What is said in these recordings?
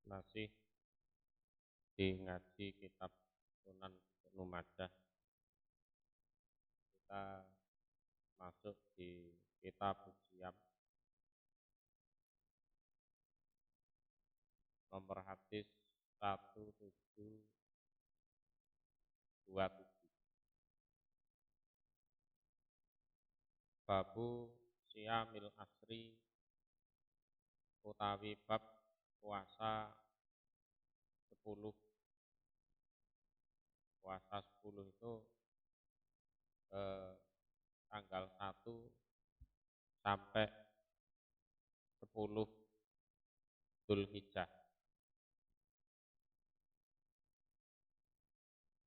Masih di ngaji kitab Sunan Ibnu Majah. Kita masuk di kitab Siyam nomor hadis 1727. Babu Siyamil Asri utawi bab puasa 10. Puasa 10 itu tanggal 1 sampai 10 Dzulhijjah.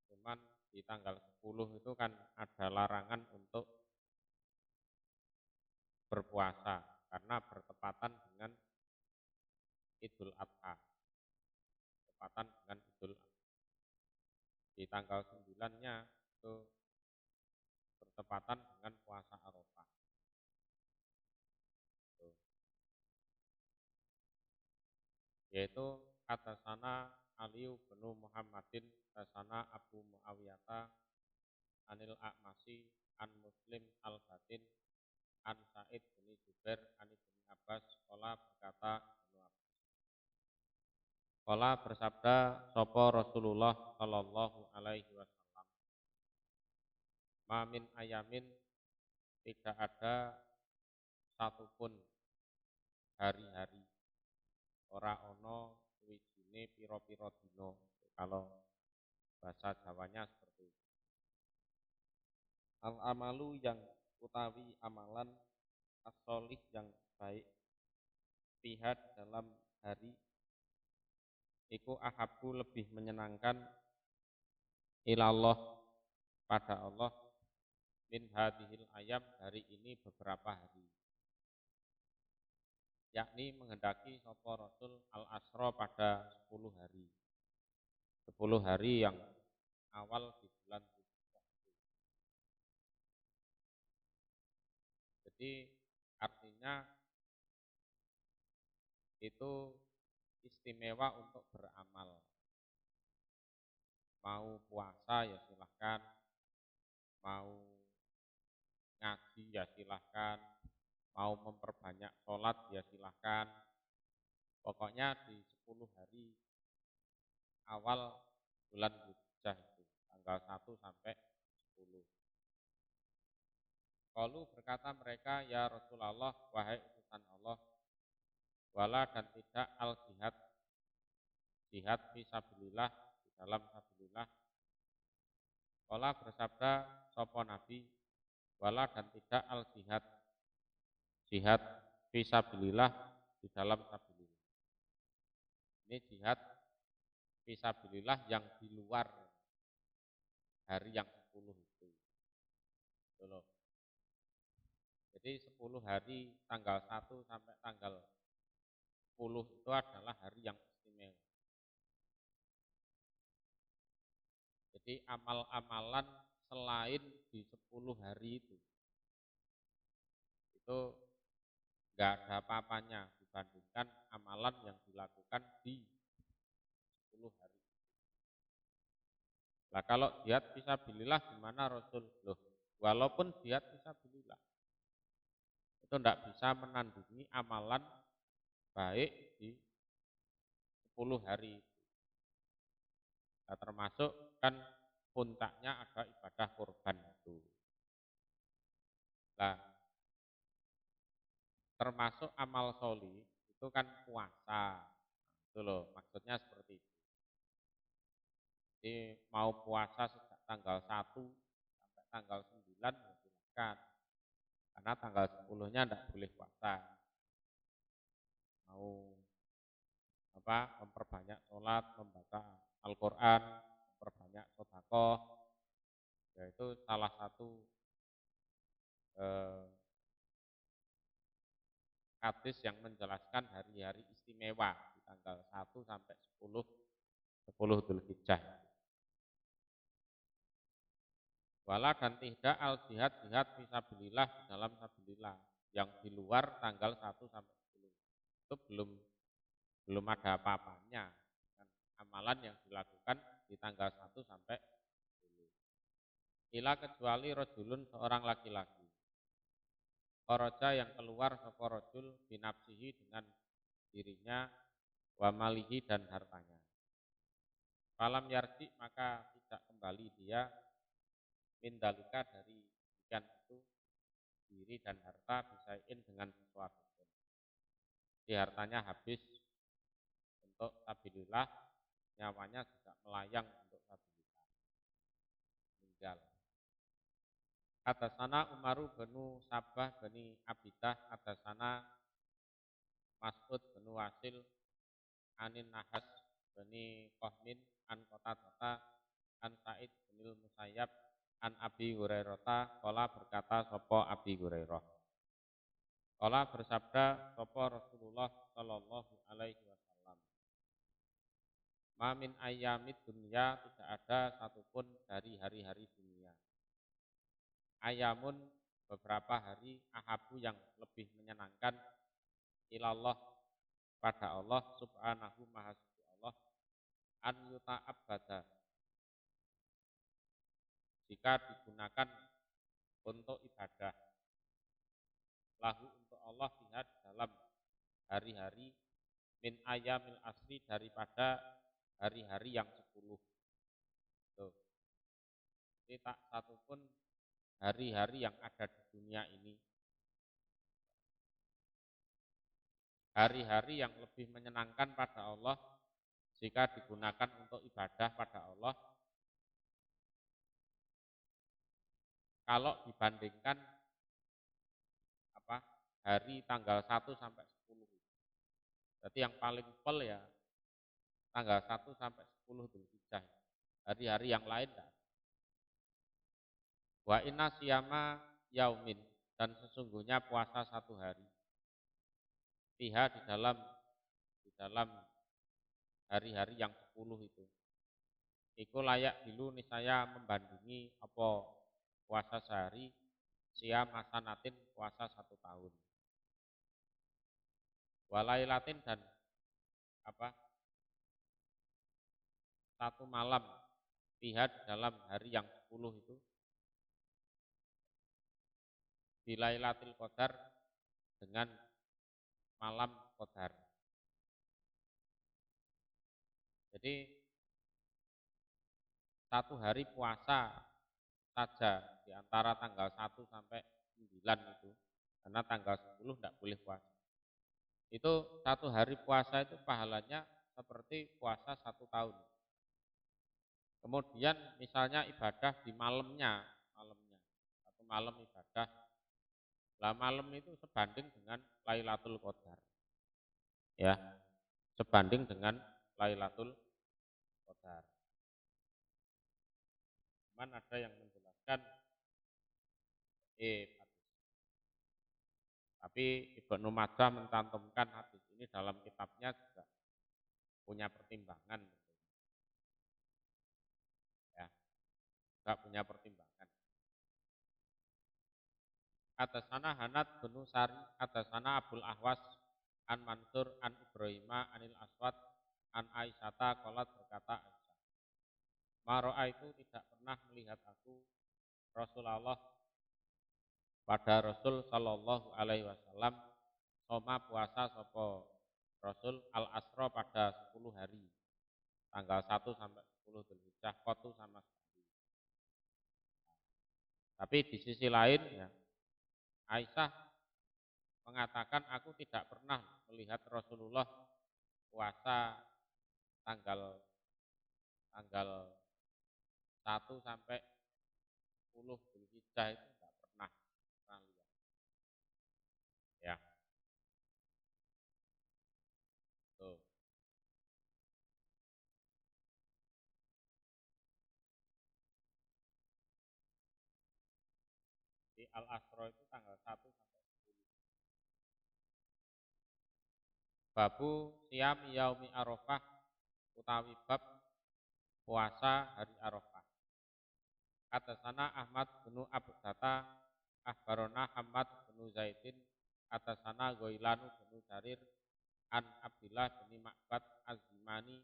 Cuman di tanggal 10 itu kan ada larangan untuk berpuasa karena bertepatan dengan Idul Adha. Bertepatan dengan Idul Adha. Di tanggal 9-nya itu bertepatan dengan puasa Arafah. Yaitu hadasana Ali bin Muhammadin, hadasana Abu Muawiyah anil A'masi an Muslim al-Batin an Sa'id bin Jubair an Ibnu Abbas qala berkata Ibnu Abbas. Qala bersabda sapa Rasulullah sallallahu alaihi wasallam. Ma min ayamin, tidak ada satupun hari-hari ora ono wijine pira-pira dina. Kalau bahasa Jawanya seperti itu. Al-amalu yang utawi amalan as-sholih yang baik fiha dalam hari iku ahabu lebih menyenangkan ilallah pada Allah min hadhil ayam hari ini beberapa hari, yakni menghendaki sapa Rasul al-asra pada 10 hari. 10 hari yang awal di bulan Dzulhijjah. Jadi artinya itu istimewa untuk beramal. Mau puasa ya silahkan, mau ngaji ya silahkan, mau memperbanyak sholat ya silahkan. Pokoknya di 10 hari awal bulan Dzulhijjah itu, tanggal 1 sampai 10. Qalu berkata mereka, ya Rasulullah, wahai utusan Allah, wala dan tidak al-jihad, jihad fisabilillah, di dalam sabilillah. Qala bersabda sapa Nabi, wala dan tidak al-jihad, jihad fisabilillah, di dalam sabilillah. Ini jihad fisabilillah yang di luar hari yang 10 itu. Betul. Jadi 10 hari tanggal 1 sampai tanggal 10 itu adalah hari yang istimewa. Jadi amal-amalan selain di 10 hari itu enggak ada apa-apanya dibandingkan amalan yang dilakukan di 10 hari. Nah kalau jihad fisabilillah gimana Rasul? Loh, walaupun jihad fisabilillah itu enggak bisa menandingi amalan baik di 10 hari itu. Nah, termasuk kan puncaknya ada ibadah kurban itu. Nah, termasuk amal sholih itu kan puasa. Itu loh, maksudnya seperti itu. Jadi mau puasa sejak tanggal 1 sampai tanggal 9 ya silakan. Karena tanggal 10-nya tidak boleh puasa. Mau memperbanyak sholat, membaca Al-Quran, memperbanyak sedekah, yaitu salah satu hadis yang menjelaskan hari-hari istimewa di tanggal 1 sampai 10 Dzulhijjah. Wala dan tidak al jihad fisabilillah di dalam sabilillah yang di luar tanggal 1 sampai 10. Itu belum ada apa-apanya. Kan amalan yang dilakukan di tanggal 1 sampai 10. Ila kecuali rojulun seorang laki-laki. Kharaja yang keluar sapa rajul binafsihi dengan dirinya wa malihi dan hartanya. Falam yarji maka tidak kembali dia mindalika dari ikan itu diri dan harta bisain dengan sesuatu. Di hartanya habis untuk sabilillah, nyawanya juga melayang untuk sabilillah. Meninggal. Atasana Umaru benu Sabah bani Abidah, atasana Mas'ud benu Wasil, Anin Nahas bani Kohmin, An Kota Tata, An Sa'id bin Musayyab, An Abi Hurairah, qala berkata sapa Abi Hurairah. Qala bersabda sapa Rasulullah sallallahu alaihi wasallam. Ma min ayyamid dunya, tidak ada satupun dari hari-hari dunia. Ayamun beberapa hari, ahabu yang lebih menyenangkan, ilallah pada Allah subhanahu maha suci Allah, an yuta'abbada jika digunakan untuk ibadah, lahu untuk Allah lihat dalam hari-hari min ayamil asri daripada hari-hari yang 10. Tuh. Jadi tak satupun hari-hari yang ada di dunia ini, hari-hari yang lebih menyenangkan pada Allah jika digunakan untuk ibadah pada Allah, kalau dibandingkan hari tanggal 1 sampai 10. Berarti yang paling pel ya tanggal 1 sampai 10 Dzulhijjah. Hari-hari yang lain enggak. Wa inna siyama yaumin, dan sesungguhnya puasa satu hari. Fiha di dalam hari-hari yang 10 itu. Iku layak dulu nih saya membandingi apa puasa sehari, siam masanatin puasa 1 tahun. Walailatin dan satu malam lihat dalam hari yang 10 itu bilailatil qadar, dengan malam qadar. Jadi satu hari puasa saja di antara tanggal 1 sampai 9 itu, karena tanggal 10 tidak boleh puasa. Itu satu hari puasa itu pahalanya seperti puasa 1 tahun. Kemudian misalnya ibadah di malamnya, satu malam ibadah. Lah malam itu sebanding dengan Lailatul Qadar. Ya, sebanding dengan Lailatul Qadar. Cuman ada yang menjelaskan tapi Ibnu Majah mencantumkan hadis ini dalam kitabnya juga punya pertimbangan. Ya, juga punya pertimbangan. Atasana Hanad bin Sari, atasana Abdul Ahwas, an Mansur, an Ibrahima, anil Aswad, an Aisyata, qalat berkata Aisyah. Maro'a itu tidak pernah melihat aku Rasulullah pada Rasul sallallahu alaihi wasallam soma puasa sopo Rasul al asro pada 10 hari, tanggal 1 sampai 10 Dzulhijjah kotu sama sekali. Tapi di sisi lain ya, Aisyah mengatakan aku tidak pernah melihat Rasulullah puasa tanggal 1 sampai 10 Dzulhijjah, itu tidak pernah lihat. Ya. Tuh. Di Al-Asro itu tanggal 1 sampai 10. Babu siam yaumi Arafah, utawi bab puasa hari Arafah. Atasana Ahmad bin Abdata, akhbarona Ahmad bin Zaidin, atasana Goilanu bin Jarir, an Abdillah bin Ma'bad Az-Zimani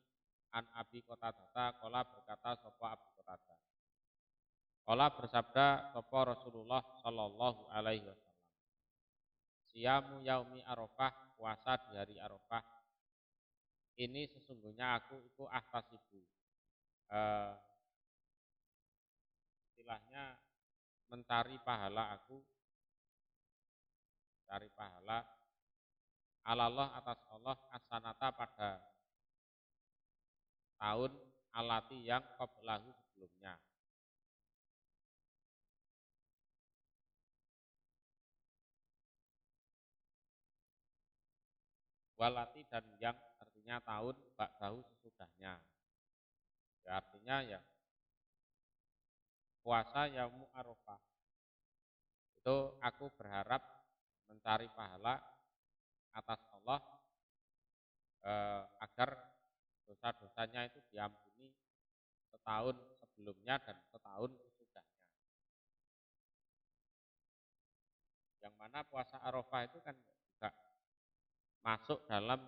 an Abi Qatadah qala berkata sapa Abi Qatadah qala bersabda sapa Rasulullah sallallahu alaihi wasallam siyamu yaumi Arafah puasa di hari Arafah ini sesungguhnya aku itu ahtasibu istilahnya mencari pahala aku cari pahala alallah atas Allah as-sanata pada tahun alati yang qablahu sebelumnya. Walati dan yang artinya tahun ba'dahu sesudahnya. Ya, artinya ya puasa yaumu Arafah. Itu aku berharap mencari pahala atas Allah agar dosa-dosanya itu diampuni setahun sebelumnya dan setahun sesudahnya. Yang mana puasa Arafah itu kan juga masuk dalam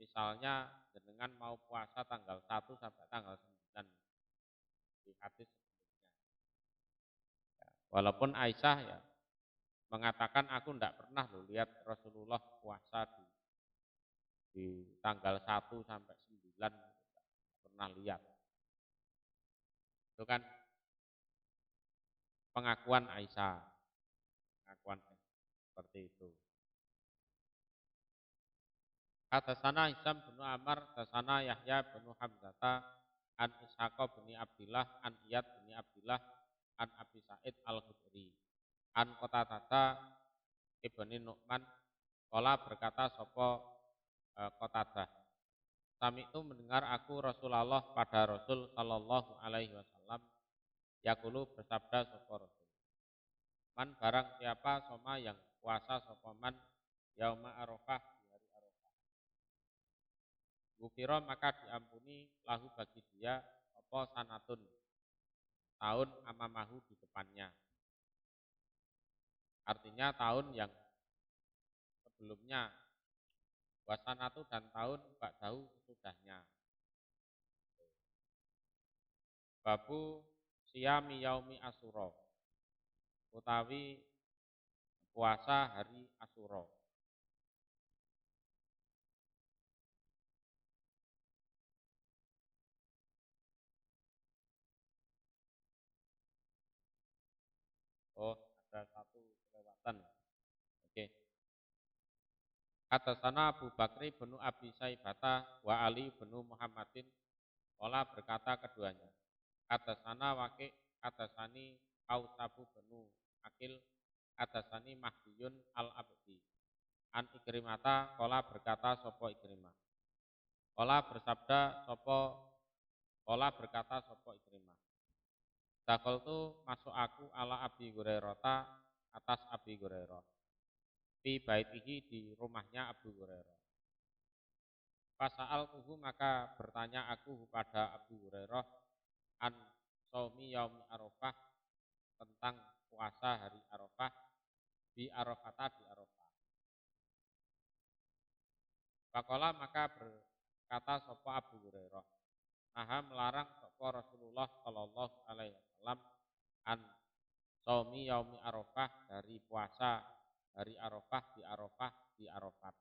misalnya dengan mau puasa tanggal 1 sampai tanggal 9 di hadis sebelumnya. Ya, walaupun Aisyah ya mengatakan aku tidak pernah loh lihat Rasulullah puasa di tanggal 1 sampai 9 tidak pernah lihat. Itu kan pengakuan Aisyah, pengakuan seperti itu. Hadasana Hisam bin Amr, hadasana Yahya bin Hamzata, an Ishaq bin Abdillah, an Iyad bin Abdillah, an Abi Sa'id Al-Khudri, an Qatadah ibni Nu'man, qala berkata sapa Qatadah, sami itu mendengar aku Rasulullah pada Rasul sallallahu alaihi wasallam yaqulu bersabda sapa Rasul. Man barang siapa soma yang puasa sapa man yauma Arafah di hari Arafah. Gufira maka diampuni lahu bagi dia apa sanatun tahun amamahu di depannya. Artinya tahun yang sebelumnya wasanatu dan tahun ba'dahu sesudahnya. Babu siyami yaumi Asyura utawi puasa hari Asyura. Oh, ada satu kelewatan. Oke. Hadasana Abu Bakri bin Abi Saibata wa Ali bin Muhammadin qala berkata keduanya. Hadasana Waqi' hadasani Ausabu bin Akil hadasani Mahdiyun Al-Abdi. An Ikrimata qala berkata sapa Ikrimah. Qala bersabda sapa qala berkata sapa Ikrimah. Dakoltu masuk aku ala Abi Hurairah atas Abi Hurairah. Fi baitihi di rumahnya Abu Hurairah. Fasa'al tuhu maka bertanya aku kepada Abu Hurairah an shaumi yaumi Arafah tentang puasa hari Arafah di Arafata di Arafah. Faqala maka berkata sapa Abu Hurairah, naha melarang sapa Rasulullah sallallahu alaihi wasallam an shaumi yaumi Arafah dari puasa hari Arafah di Arafat.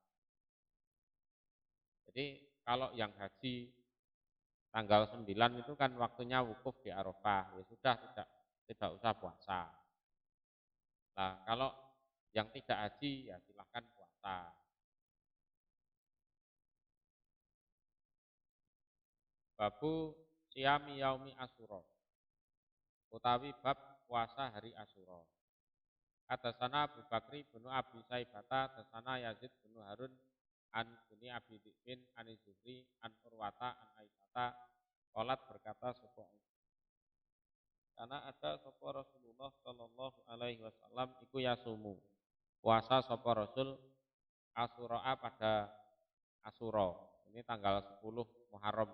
Jadi kalau yang haji tanggal 9 itu kan waktunya wukuf di Arafah, ya sudah tidak usah puasa. Nah, kalau yang tidak haji ya silahkan puasa. Babu siyami yaumi Asyura. Utawi bab puasa hari Asyura. Hadasana Abu Bakri bin Abi Saibata, hadasana Yazid bin Harun an bin Abi Dzibin an Zuhri an Urwata an Aisyata qalat berkata sapa karena ada sapa Rasulullah sallallahu alaihi wasallam iku yasumu puasa sapa Rasul Asyura pada Asyura ini tanggal 10 Muharram.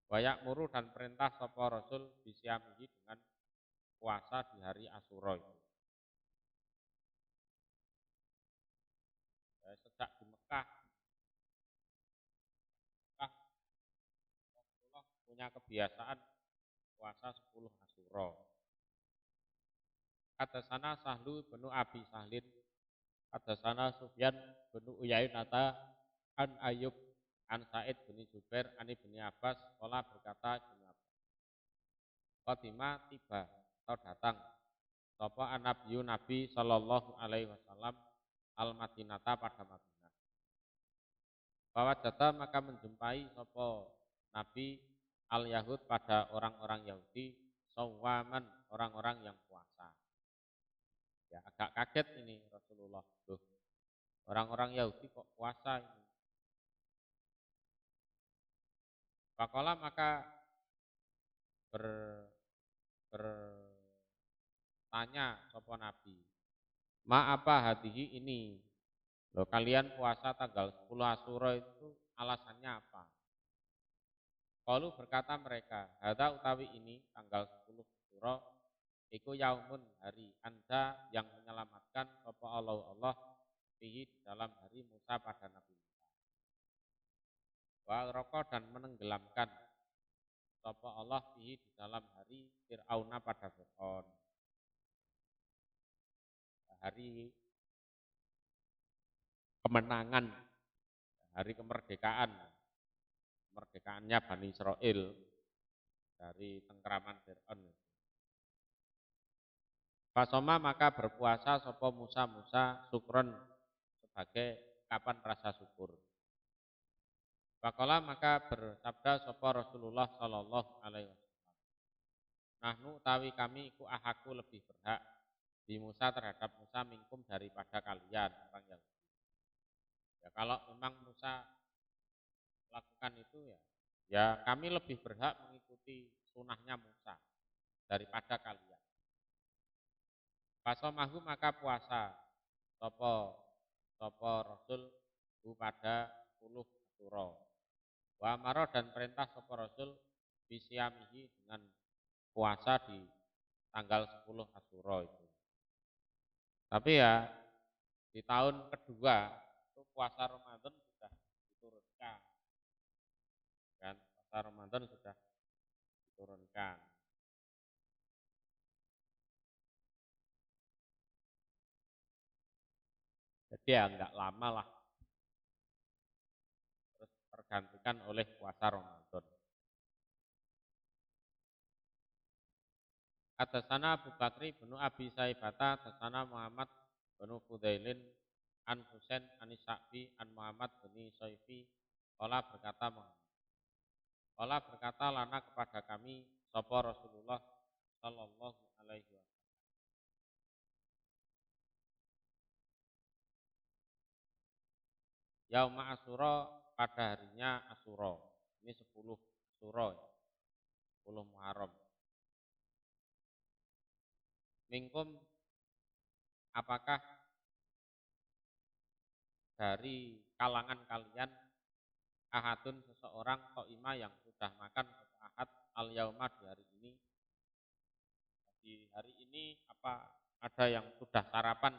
Wayak muru dan perintah sapa Rasul bisyamihi dengan puasa di hari Asyura itu. Sejak di Mekah punya kebiasaan puasa 10 Asyura. Hadasana Sahlu bin Abi Sahlin, hadasana Sufyan bin Uyainata an Ayub an Sa'id bin Jubair an Ibnu Abbas qala berkata Ibnu Abbas, qadima tiba atau datang sapa Nabi sallallahu alaihi wasallam al Madinata pada Madinah. Bahwa jata maka menjumpai sapa Nabi al Yahud pada orang-orang Yahudi sawaman orang-orang yang puasa. Ya agak kaget ini Rasulullah. Loh, orang-orang Yahudi kok puasa ini? Faqala maka ber, bertanya sapa Nabi, ma apa hadihi ini? Loh, kalian puasa tanggal 10 Asyura itu alasannya apa? Qalu berkata mereka, hadza utawi ini tanggal 10 Asyura iku yaumun hari anda yang menyelamatkan sapa Allah fihi di dalam hari Musa pada Nabi Musa. Wa roko dan menenggelamkan sapa Allah fihi di dalam hari Fir'auna pada Fir'aun. Hari kemenangan, hari kemerdekaannya Bani Israel dari tengkeraman Fir'aun. Fasoma maka berpuasa sapa Musa syukron sebagai kapan rasa syukur. Faqala maka bersabda sapa Rasulullah sallallahu alaihi wasallam. Nahnu tawi kami iku ahaku lebih berhak di Musa terhadap Musa minkum daripada kalian orang Yahudi. Ya kalau memang Musa lakukan itu ya kami lebih berhak mengikuti sunahnya Musa daripada kalian. Fasomahu maka puasa sapa Rasul pada 10 Asyura. Wa amara dan perintah sapa Rasul bisyamihi dengan puasa di tanggal 10 Asyura itu. Tapi ya di tahun kedua itu puasa Ramadan sudah diturunkan. Kan puasa Ramadan sudah diturunkan. Jadi ya enggak lama lah terus tergantikan oleh puasa Ramadan. Hadasana Abu Bakri bin Abi Saibata, hadasana Muhammad bin Fudailin an Husain an Sa'bi an Muhammad bin Saifi qala berkata Muhammad. Qala berkata lana kepada kami sapa Rasulullah sallallahu alaihi wasallam. Yauma Asyura pada harinya Asyura. Ini 10 Asyura ya. 10 Muharram. Minkum apakah dari kalangan kalian ahadun seseorang qaima yang sudah makan ahad al yauma di hari ini. Di hari ini apa ada yang sudah sarapan?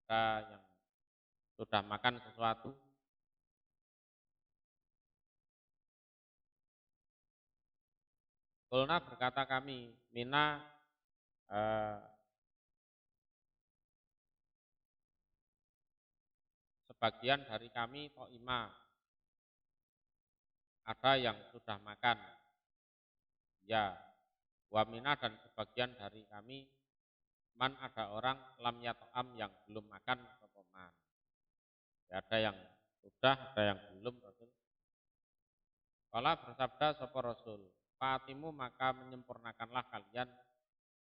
Ada yang sudah makan sesuatu? Kulna berkata kami, mina sebagian dari kami qaima ada yang sudah makan. Ya, wamina dan sebagian dari kami man ada orang lam yat'am yang belum makan sopoman. Ya, ada yang sudah, ada yang belum Rasul. Kala bersabda sapa Rasul, Fatimu maka menyempurnakanlah kalian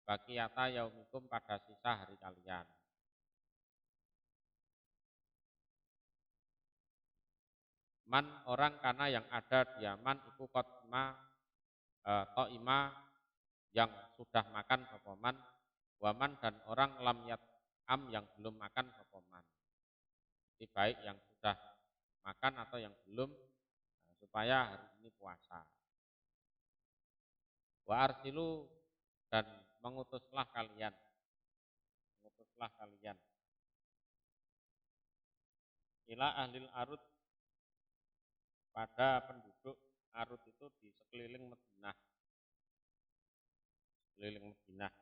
bakiyata yaumikum pada sisa hari kalian. Man orang karena yang ada di Yaman iku qatma qaima yang sudah makan sopoman, waman dan orang lam yat'am yang belum makan sopoman. Jadi baik yang sudah makan atau yang belum, supaya hari ini puasa. Wa arsilu dan mengutuslah kalian ila ahlil arud pada penduduk Arut itu di sekeliling Madinah. Sekeliling Madinah.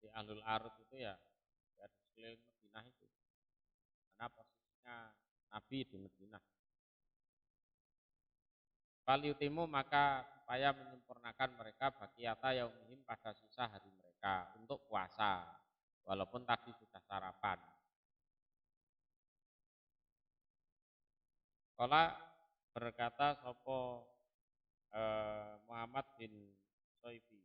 Di Ahlul Arut itu ya di sekeliling Madinah itu. Karena posisinya Nabi di Madinah. Faliutimu maka supaya menyempurnakan mereka bakiyata yaumihim pada sisa hari mereka untuk puasa. Walaupun tadi sudah sarapan. Kala berkata sopo Muhammad bin Soifi,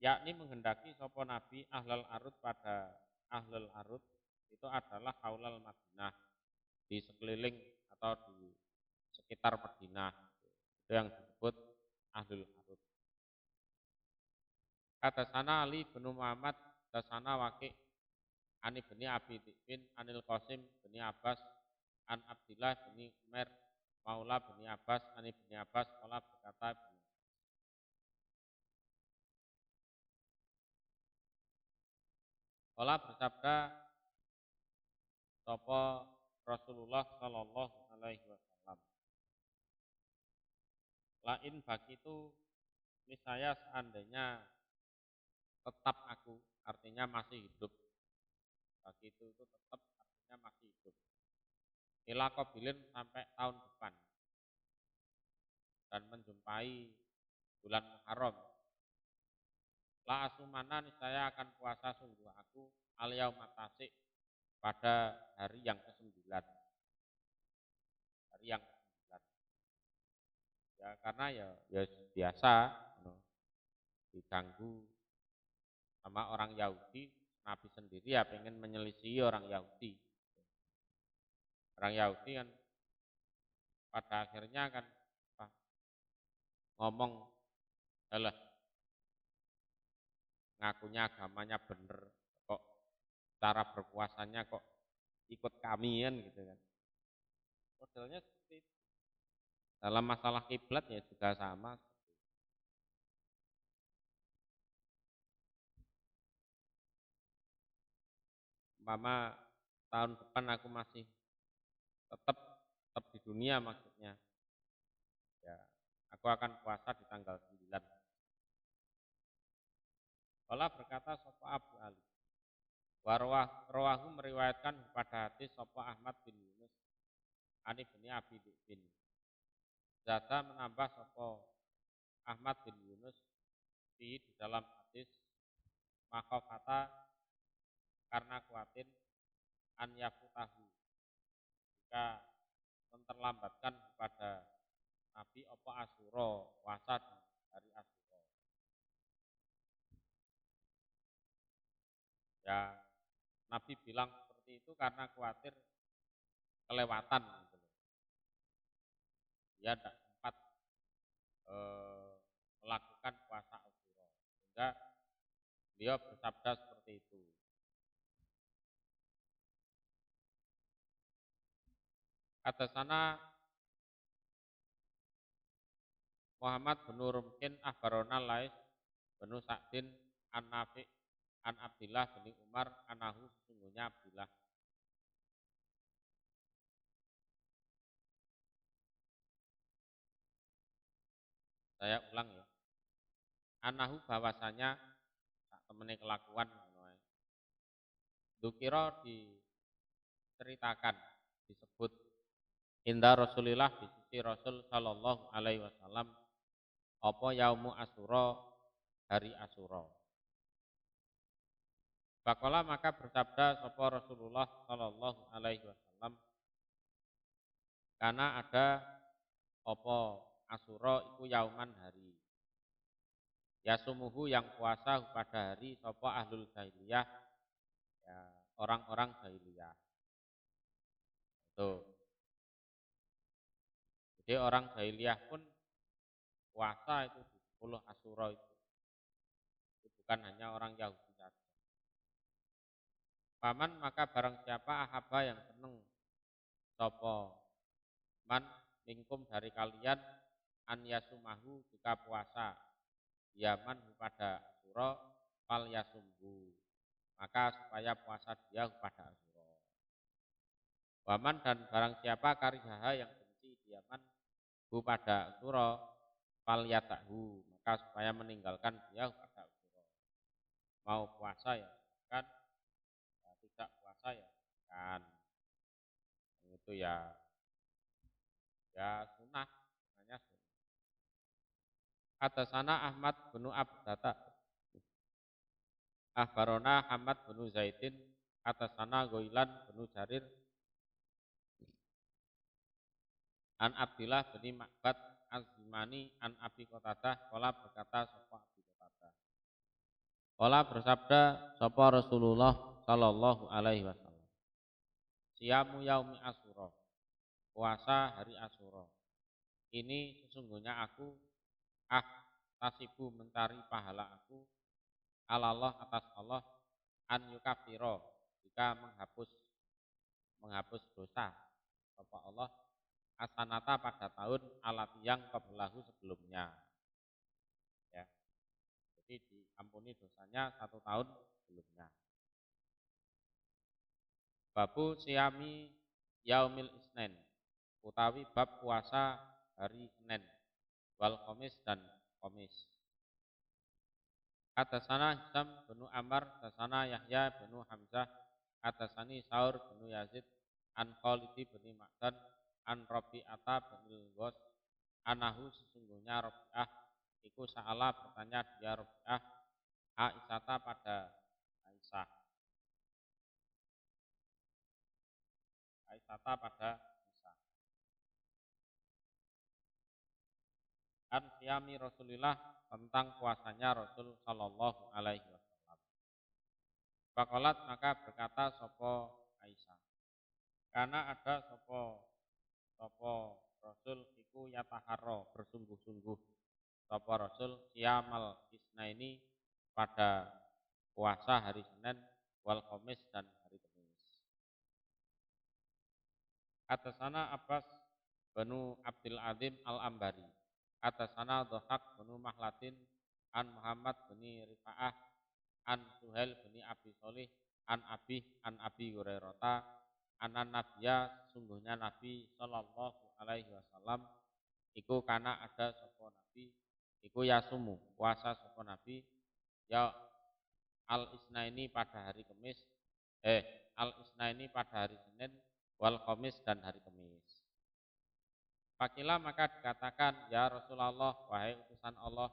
yakni menghendaki sopo Nabi Ahlul Arut pada Ahlul Arut itu adalah kaulal Madinah, di sekeliling atau di sekitar Madinah, itu yang disebut Ahlul Arut. Kata sana Ali bin Muhammad, kata sana Waqi' Ani bin Abi bin Anil Qasim bin Abbas an Abdillah bin Umar Maula bin Abbas Ani bin Abbas kala berkata kala bersabda sapa Rasulullah sallallahu alaihi wasallam, lain bagi itu niscaya seandainya tetap aku, artinya masih hidup. Bagi itu tetap artinya masih hidup. Ila qabilin sampai tahun depan dan menjumpai bulan Muharram. La asumana niscaya akan puasa sungguh aku al yauma tasik pada hari yang ke-9. Hari yang ke-9. Ya karena ya biasa diganggu sama orang Yahudi, Nabi sendiri ya pengen menyelisihi orang Yahudi. Orang Yahudi kan pada akhirnya kan ngomong alah ngakunya agamanya bener kok cara berpuasanya kok ikut kami kan gitu kan. Modelnya seperti itu. Dalam masalah kiblat ya juga sama. Umpama tahun depan aku masih tetap di dunia maksudnya. Ya, aku akan puasa di tanggal 9. Kala berkata sapa Abu Ali. Rawahu meriwayatkan pada hadis sapa Ahmad bin Yunus Ani bin Abi bin. Zata menambah sapa Ahmad bin Yunus di dalam hadis maka kata karena kuatin an yafutahu jika memperlambatkan kepada Nabi apa Asyura puasa di hari Asyura. Ya Nabi bilang seperti itu karena khawatir kelewatan gitu loh. Dia tidak sempat melakukan puasa Asyura sehingga beliau bersabda seperti itu. Kata sana Muhammad bin Rumkin akhbarona Lais bin Sa'din an Nafi an Abdillah bin Umar anahu sesungguhnya Abdillah. Saya ulang ya. Anahu bahwasanya tak temene kelakuan Dukiro diceritakan disebut inda Rasulillah di sisi Rasul sallallahu alaihi wasallam apa yaumu Asyura hari Asyura. Faqala maka bersabda sapa Rasulullah sallallahu alaihi wasallam karena ada apa Asyura iku yauman hari. Yasumuhu yang puasa pada hari sapa ahlul jahiliyah ya orang-orang jahiliyah. Tuh. Jadi orang jahiliyah pun puasa itu di 10 Asyura itu. Bukan hanya orang Yahudi saja. Paman maka barang siapa ahaba yang seneng sopo man mingkum dari kalian an yasumahu jika puasa yaman pada Asyura fal yasumhu maka supaya puasa dia pada Asyura. Waman dan barang siapa karihaha yang benci diaman hu pada usuro falyatahu, maka supaya meninggalkan dia pada usuro. Mau puasa ya kan, ya, tidak puasa ya kan, itu ya sunnah, hanya sunnah. Atasana Ahmad bin Abdata Akhbarona Ahmad bin Zaidin atasana Goilan bin Jarir an Abdillah bin Ma'bad Az-Zimani an Abi Qatadah qala berkata sapa Abi Qatadah qala bersabda sapa Rasulullah sallallahu alaihi wasallam siyamu yaumi Asyura, puasa hari Asyura ini sesungguhnya aku tasibu mencari pahala aku alallah atas Allah an yukafiro, jika menghapus dosa apa Allah asanata pada tahun alat yang kebelahu sebelumnya, ya, jadi diampuni dosanya 1 tahun sebelumnya. Babu siyami yaumil isnen, utawi bab puasa hari Senin wal Khamis dan Khamis. Atasana Hisam bin Amr, atasana Yahya bin Hamzah, atasani Saur bin Yazid, an Khalid bin Ma'dan, an Rabi'ata bin Ghos, anahu sesungguhnya Rabi'ah, iku sa'ala bertanya dia Rabi'ah, Aisyata pada Aisyah. Aisyata pada Aisyah. An siyami Rasulillah, tentang puasanya Rasul sallallahu alaihi wasallam. Faqalat, maka berkata sopo Aisyah, karena ada sopo Rasul iku yataharro, bersungguh-sungguh sopo Rasul siyamal isnaini, pada puasa hari Senin wal Khamis dan hari Kamis. Atasana Abbas bin Abdul Azim al-Ambari, atasana Dhahak bin Mahlatin, an Muhammad bin Rifa'ah, an Suhail bin Abi Solih, an Abi Hurairah, anan Nabiya, sungguhnya Nabi sallallahu alaihi wasallam iku kana ada sapa Nabi iku yasumu, puasa sapa Nabi ya al isnaini pada hari Kamis, al isnaini pada hari Senin wal Khamis dan hari Kamis. Fakila, maka dikatakan ya Rasulullah, wahai utusan Allah,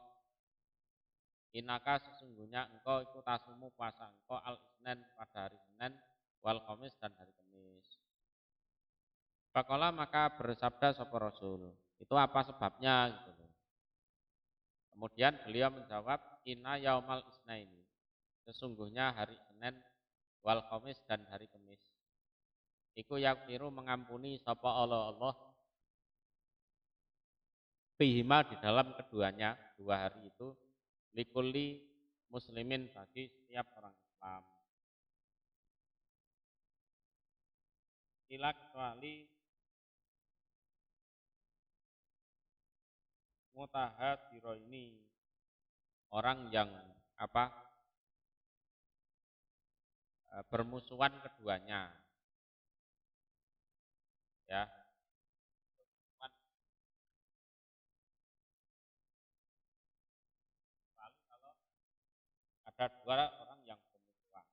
inaka sesungguhnya engkau ikut tasumu puasa engkau al isnen pada hari Senin wal Khamis dan hari Kamis. Fakola, maka bersabda sapa Rasul, itu apa sebabnya gitu. Kemudian beliau menjawab, inna yaumal isnaini, sesungguhnya hari Senin wal Khamis dan hari Kamis iku yaghfiru, mengampuni sapa Allah fihima, di dalam keduanya, 2 hari itu, likulli muslimin, bagi setiap orang Islam. Ila kecuali mutahadziro, ini orang yang bermusuhan keduanya, ya. Lalu kalau ada 2 orang yang bermusuhan,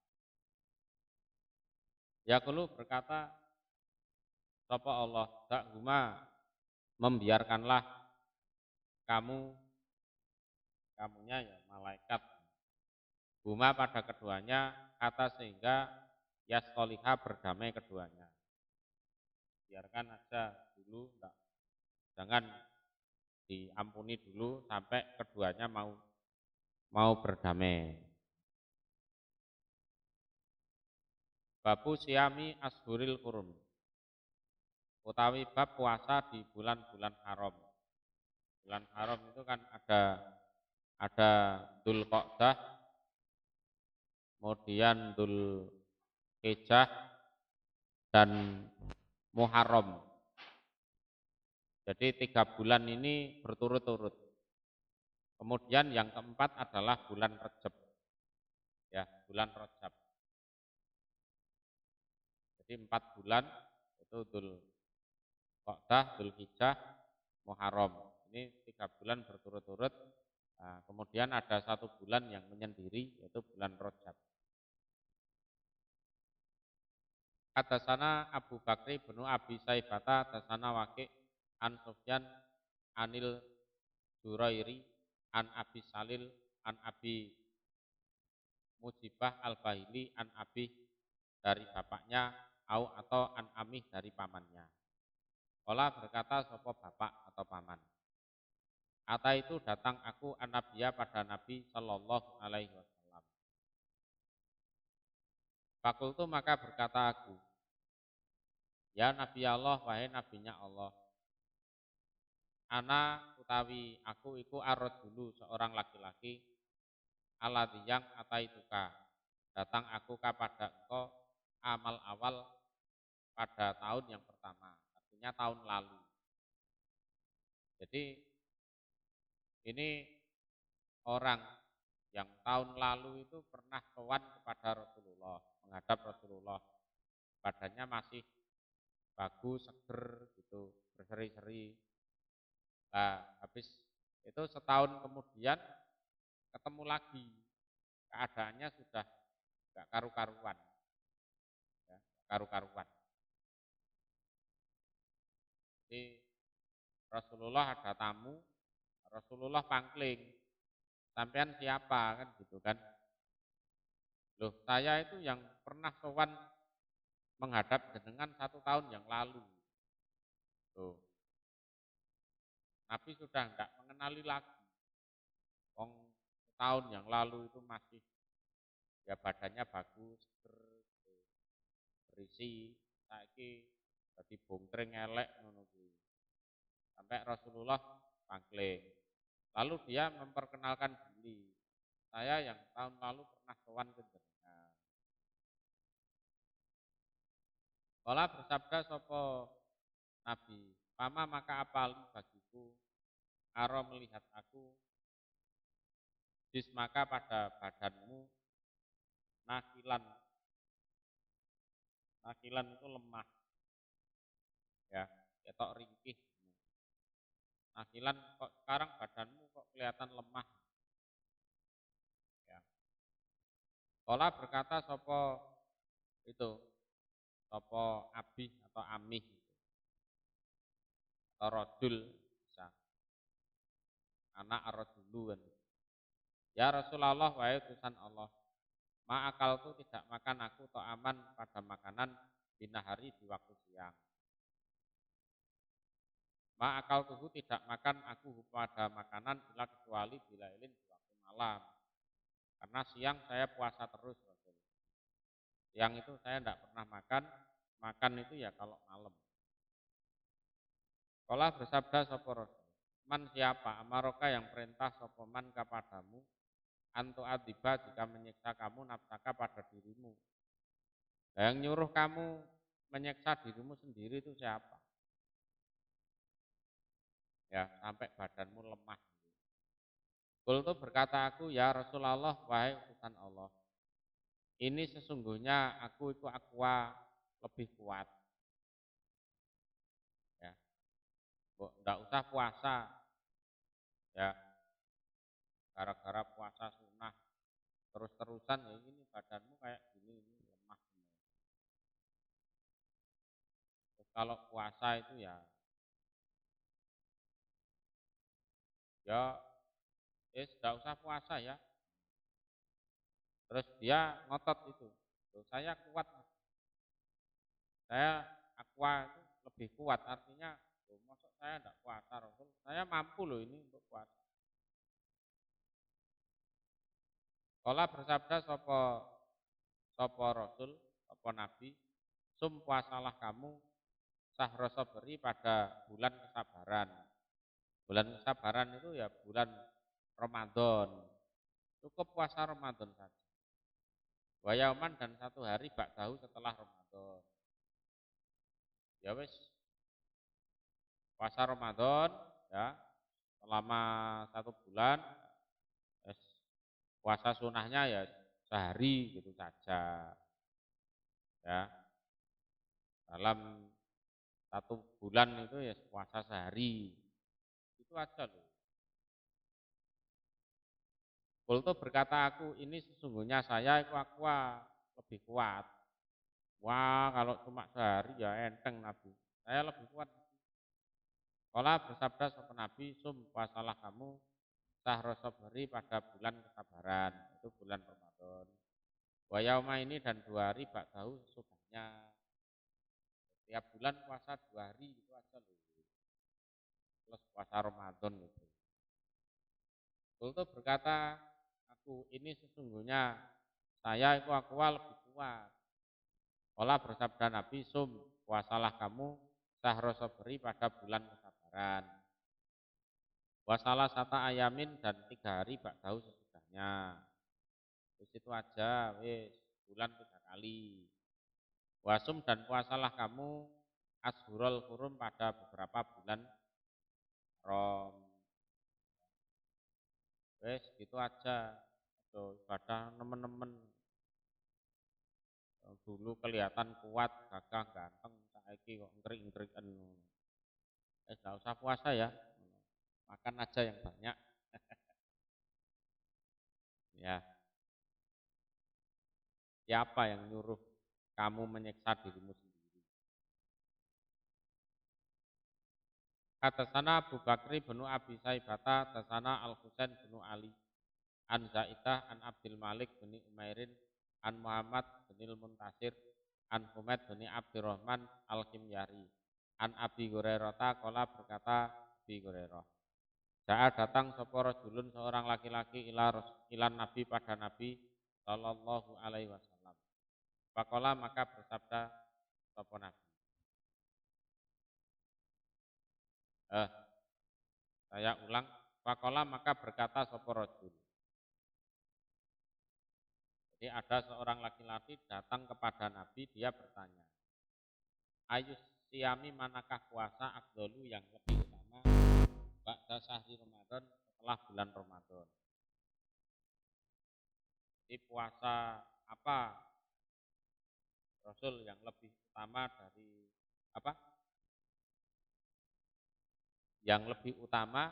yaqulu, berkata sapa Allah, da'huma, membiarkanlah kamunya ya malaikat, huma pada keduanya, kata sehingga yastoliha, berdamai keduanya. Biarkan aja dulu, jangan diampuni dulu sampai keduanya mau berdamai. Babu siyami ashuril hurum, utawi bab puasa di bulan-bulan haram. Bulan haram itu kan ada Dzulqa'dah, kemudian Dzulhijjah dan Muharram. Jadi 3 bulan ini berturut-turut. Kemudian yang keempat adalah bulan Rajab, ya, bulan Rajab. Jadi 4 bulan itu Dzulqa'dah, Dzulhijjah, Muharram. Ini 3 bulan berturut-turut. Nah, kemudian ada 1 bulan yang menyendiri, yaitu bulan Rajab. Hadasana Abu Bakri bin Abi Saibata, hadasana Waqi' an Sufyan anil Jurairi an Abi Salil an Abi Mujibah al-Bahili an Abi dari bapaknya atau an Amih dari pamannya. Kala berkata sopo bapak atau paman. Ata itu datang aku an-Nabiya pada Nabi Sallallahu Alaihi Wasallam. Fakultu maka berkata aku, ya Nabi Allah, wahai Nabinya Allah. Ana utawi aku iku dulu seorang laki-laki alladzi yang ataituka. Datang aku kepada engkau amal awal pada tahun yang pertama, artinya tahun lalu. Jadi ini orang yang tahun lalu itu pernah sowan kepada Rasulullah, menghadap Rasulullah. Badannya masih bagus, seger gitu, berseri-seri. Nah, habis itu setahun kemudian ketemu lagi, keadaannya sudah gak karu-karuan, ya, karu-karuan. Jadi Rasulullah ada tamu, Rasulullah pangkling, sampean siapa kan gitu kan? Loh, saya itu yang pernah sowan menghadap jenengan 1 tahun yang lalu. Tuh, Nabi sudah enggak mengenali lagi. Wong tahun yang lalu itu masih ya badannya bagus, berisi, saiki dadi bongkreng elek ngono kuwi. Sampai Rasulullah pangkling. Lalu dia memperkenalkan diri. Saya yang tahun lalu pernah sowan ke jenengan. Kala bersabda sapa Nabi, "Pama maka apali bagiku aro melihat aku maka pada badanmu nakilan." Nakilan itu lemah. Ya, ketok ringkih. Nakilan kok sekarang badanmu kok kelihatan lemah. Ya. Kala berkata sapa itu, sapa Abi atau Amih atau Rojul bisa. Anak Ar-Rajulu kan. Ya Rasulullah wahai utusan Allah. Ma'akal itu tidak makan aku atau aman pada makanan binahari di waktu siang. Ma'akal tuhu tidak makan aku pada makanan bila kecuali bila ilin di waktu malam. Karena siang saya puasa terus Rasul. Siang itu saya tidak pernah makan itu ya kalau malam. Kala bersabda sapa Rasul, man siapa amaroka yang perintah sapa man kepadamu antu adiba jika menyiksa kamu nafsaka pada dirimu. Yang nyuruh kamu menyiksa dirimu sendiri itu siapa? Ya, sampai badanmu lemah. Qul itu berkata aku, ya Rasulullah, wahai utusan Allah. Ini sesungguhnya aku itu aqua lebih kuat. Ya. Enggak usah puasa. Ya. Gara-gara puasa sunnah terus-terusan ya ini badanmu kayak gini ini lemah. Terus kalau puasa itu ya enggak usah puasa ya. Terus dia ngotot itu. Tuh, saya kuat. Saya aqua itu lebih kuat artinya maksud saya enggak puasa Rasul. Saya mampu loh ini untuk puasa. Kala bersabda sapa Rasul, sapa Nabi, sum puasalah kamu sahra sabri pada bulan kesabaran. Bulan kesabaran itu ya bulan Ramadan. Cukup puasa Ramadan saja. Wayaman dan 1 hari ba'dahu setelah Ramadan. Ya wis puasa Ramadan ya selama 1 bulan. Puasa sunahnya ya sehari gitu saja. Ya. Dalam 1 bulan itu ya puasa sehari. Itu aja loh. Qultu berkata aku, ini sesungguhnya saya itu lebih kuat. Wah, kalau cuma sehari ya enteng Nabi. Saya lebih kuat. Kala bersabda sopan Nabi, sum puasalah kamu sahra sabri pada bulan kesabaran, itu bulan Ramadan. Wa yauma ini dan 2 hari ba'dahu sesudahnya. Tiap bulan puasa 2 hari itu aja loh. Plus puasa Ramadan gitu. Qultu berkata aku, ini sesungguhnya saya itu lebih kuat. Kala bersabda Nabi, sum puasalah kamu sahra sabri pada bulan kesabaran. Wasalah sata ayamin dan 3 hari ba'dahu sesudahnya. Di situ aja, wis bulan 3 kali. Wasum dan puasalah kamu ashurul hurum pada beberapa bulan Rom. Wis gitu aja. Tuh, ibadah nemen-nemen. Dulu kelihatan kuat, gagah, ganteng, saiki kok ngering-ngeriken. Enggak usah puasa ya. Makan aja yang banyak. Ya, siapa yang nyuruh kamu menyiksa dirimu sendiri? Hadasana Abu Bakri bin Abi Saibata, hadasana Al Husain bin Ali, an Zaidah, an Abdul Malik bin Umairin, an Muhammad bin Muntasir, an Humaid bin Abdurrahman Al Himyari, an Abi Hurairah qala berkata Abi Hurairah, Ja'a datang sapa rajulun seorang laki-laki ilan Nabi pada Nabi sallallahu alaihi wasallam. Faqala maka bersabda sapa Nabi. Saya ulang, faqala maka berkata sapa rajul. Jadi ada seorang laki-laki datang kepada Nabi, dia bertanya, Ayus siami manakah puasa afdolu yang lebih utama ba'da syahri Ramadan setelah bulan Ramadan. Jadi puasa apa Rasul yang lebih utama dari apa? Yang lebih utama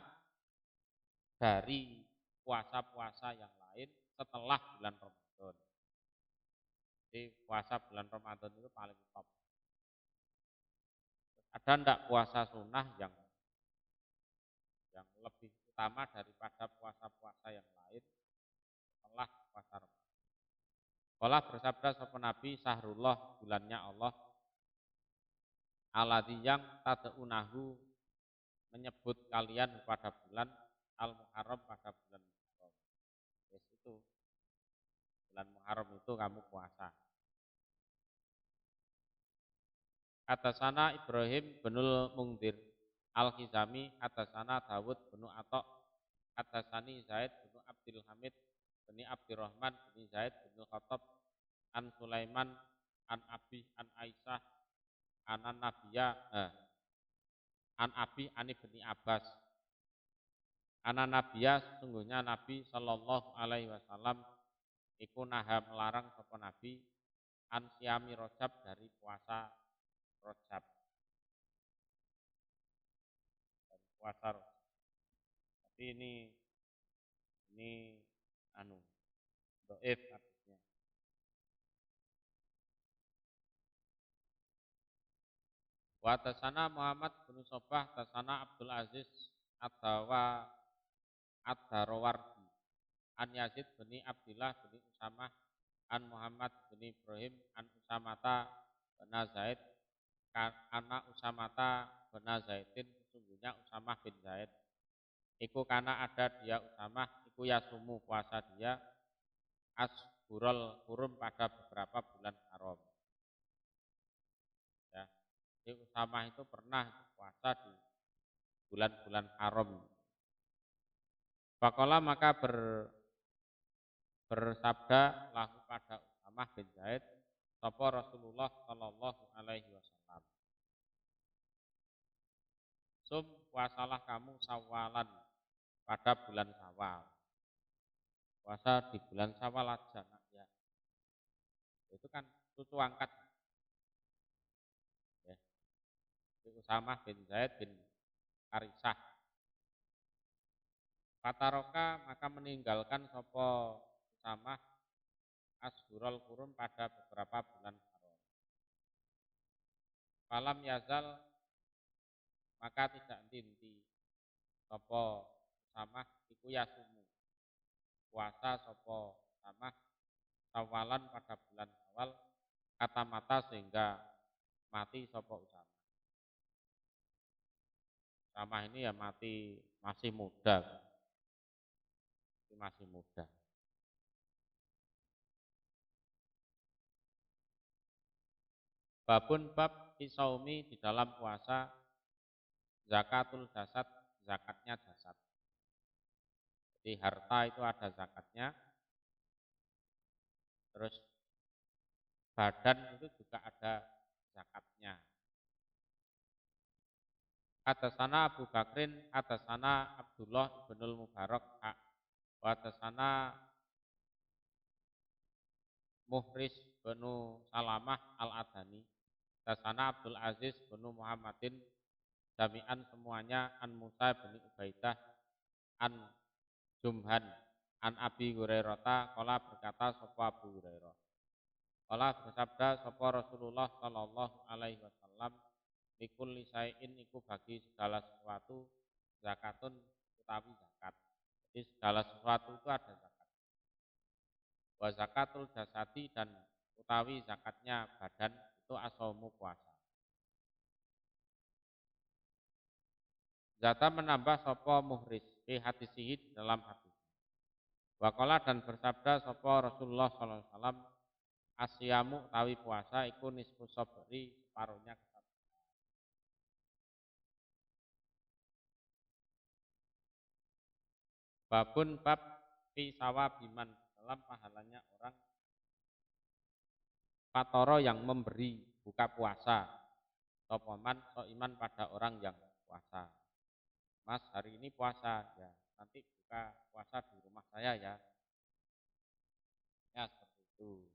dari puasa-puasa yang lain setelah bulan Ramadan. Jadi puasa bulan Ramadan itu paling top. Ada enggak puasa sunnah yang lebih utama daripada puasa-puasa yang lain setelah puasa Ramadan? Kala bersabda sapa Nabi, Sahrullah bulannya Allah, aladzi yang tad'unahu menyebut kalian pada bulan Al-Muharram pada bulan Muharram. Yes, itu bulan Muharram itu kamu puasa. Atasana Ibrahim binul Mungdir Al-Khizami, atasana Dawud bin Atok, atasani Zaid bin Abdul Hamid bin Abdurrahman bin Zaid bin Khattab, an Sulaiman an Abi an Aisyah anan Nabiya an Abi an Ibni Abbas anan Nabiya sesungguhnya Nabi sallallahu alaihi wasallam iku naha melarang sapa Nabi an siami Rajab dari puasa Rajab. Dari puasa Rajab. Tapi ini dhaif artinya. Wa tasana Muhammad bin Sobah tasana Abdul Aziz Ad-Dawa Ad-Darawardi an Yazid bin Abdillah bin Usamah an Muhammad bin Ibrahim an Usamata bin Zaid anak Usamata bin Zaidin sesungguhnya Usamah bin Zaid iku kana ada dia Usamah iku yasumu puasa dia asburul hurum pada beberapa bulan haram. Ya, jadi Usamah itu pernah puasa di bulan-bulan haram. Faqala maka bersabda lahu pada Usamah bin Zaid sapa Rasulullah sallallahu alaihi wasallam. Sum puasalah kamu sawalan pada bulan Syawal. Puasa di bulan Syawal aja nak ya. Itu kan cucu angkat. Ya. Usamah bin Zaid bin Harisah. Fataroka maka meninggalkan sopo Usamah Ashurul Qurum pada beberapa bulan haram. Falam yazal maka tidak henti sopo Usamah iku yasumu puasa sopo Usamah Sawalan pada bulan Sawal kata mata sehingga mati sopo Usamah. Usamah ini ya mati masih muda, masih muda. Babun bab fisaumi di dalam puasa zakatul jasad, zakatnya jasad. Jadi harta itu ada zakatnya, terus badan itu juga ada zakatnya. Atasana Abu Bakrin, atasana Abdullah ibnul Mubarak, atasana Muhris benu Salamah al-Adani, atasana Abdul Aziz benu Muhammadin, jami'an semuanya an Musa bin Ubaidah, an Jumhan, an Abi Hurairah, qala berkata sapa Abu Hurairah. Qala bersabda sapa Rasulullah sallallahu alaihi wasallam, likul lisaiin iku bagi segala sesuatu zakatun utawi zakat. Jadi segala sesuatu itu ada zakat. Wa zakatul jasadi dan utawi zakatnya badan itu asaumu puasa. Zata menambah sapa muhris fi hadisihi dalam hadis. Waqala dan bersabda sapa Rasulullah sallallahu alaihi wasallam, asyamu utawi puasa iku nisfu sabri separuhnya kesabaran. Babun bab fi sawabiman dalam pahalanya orang fatoro yang memberi buka puasa. Sopoman so iman pada orang yang puasa. Mas hari ini puasa ya, nanti buka puasa di rumah saya ya. Ya seperti itu.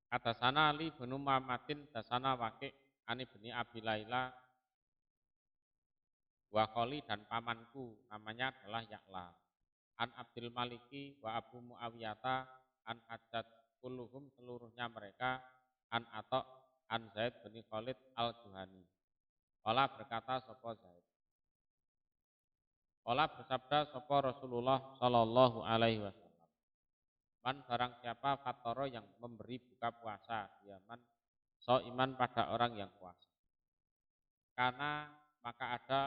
Hadasana Ali bin Muhammadin dasana Waqi' ani bin Abi Laila wa kholi dan pamanku namanya adalah Ya'la. An Abdul Maliki wa Abu Muawiyata an Hajjat kulluhum seluruhnya mereka an Atok an Zaid bin Khalid al-Juhani. Qala berkata sapa Zaid. Qala bersabda sapa Rasulullah sallallahu alaihi wasallam. Man barang siapa fatoro yang memberi buka puasa, dia man so iman pada orang yang puasa. Karena maka ada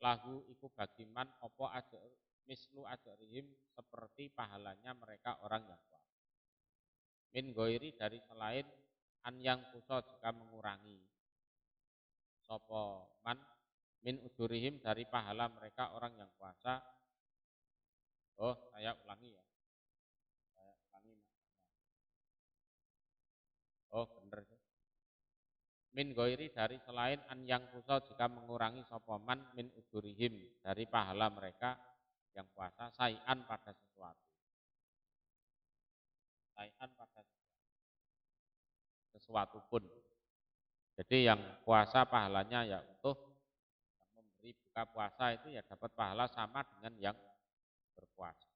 lahu iku bagi man opo ajar mislu ajarihim seperti pahalanya mereka orang yang puasa. Min goiri dari selain an yang kuso jika mengurangi sopo man min ujurihim dari pahala mereka orang yang puasa. Oh, saya ulangi ya. Saya ulangi maksudnya. Oh, benar sih. Min goiri dari selain an yang kuso jika mengurangi sopoman min ujurihim dari pahala mereka yang puasa sayan pada sesuatu. Sayan pada sesuatu pun. Jadi yang puasa pahalanya ya utuh, yang memberi buka puasa itu ya dapat pahala sama dengan yang berpuasa.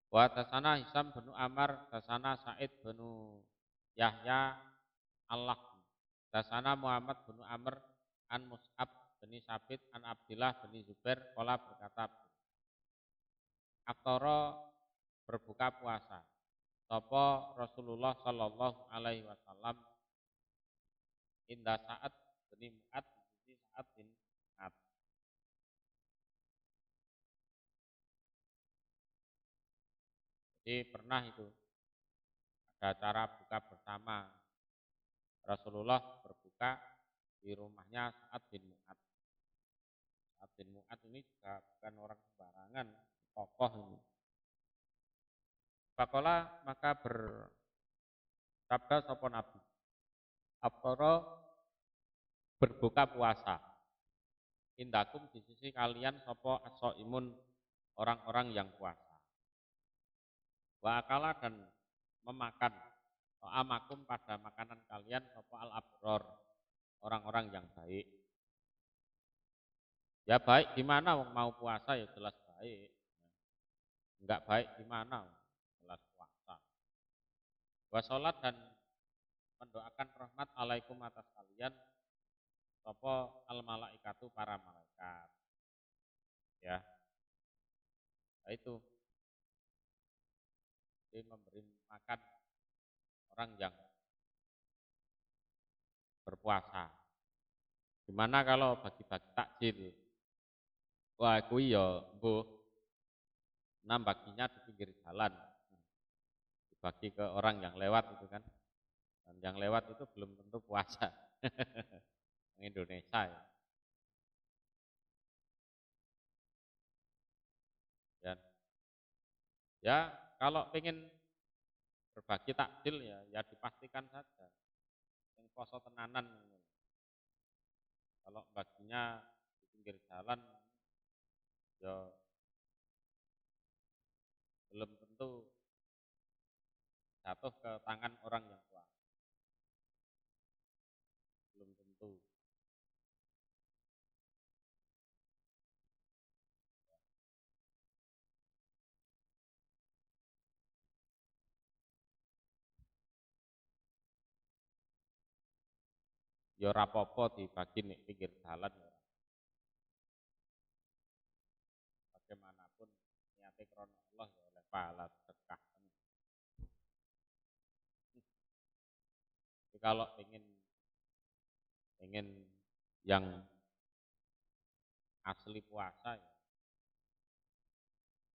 Wa tasana Hisam bin Amr, tasana Said bin Yahya Allah, tasana Muhammad bin Amr an Mus'ab bin Sabit an Abdillah bin Zubair qala berkata, aftara berbuka puasa sapa Rasulullah sallallahu alaihi wasallam inda Sa'ad bin Mu'ad di Sa'ad bin Mu'ad. Jadi pernah itu ada acara buka bersama, Rasulullah berbuka di rumahnya Sa'ad bin Mu'ad. Sa'ad bin Mu'ad ini juga bukan orang sembarangan, tokoh ini. Faqala maka bersabda sapa Nabi, aftara berbuka puasa indakum di sisi kalian sapa as-shaimun orang-orang yang puasa. Wa akala dan memakan To'amakum pada makanan kalian sapa al abror, orang-orang yang baik. Ya baik gimana wong mau puasa ya jelas baik. Enggak baik gimana wong jelas puasa. Wa sholat dan mendoakan rahmat alaikum atas kalian sapa al malaikatu para malaikat. Ya, nah itu jadi memberi makan orang yang berpuasa. Gimana kalau bagi-bagi takjil? Wah, kuwi ya mbuh baginya di pinggir jalan. Dibagi ke orang yang lewat itu kan. Dan yang lewat itu belum tentu puasa. Indonesia ya. Dan ya kalau pengen berbagi takjil ya dipastikan saja. Yang poso tenanan. Kalau baginya di pinggir jalan ya belum tentu jatuh ke tangan orang yang tua. Belum tentu. Ya rapopo dibagi nih pinggir jalan ya. Bagaimanapun niate krono Allah ya oleh pahala sedekah. Jadi kalau ingin yang asli puasa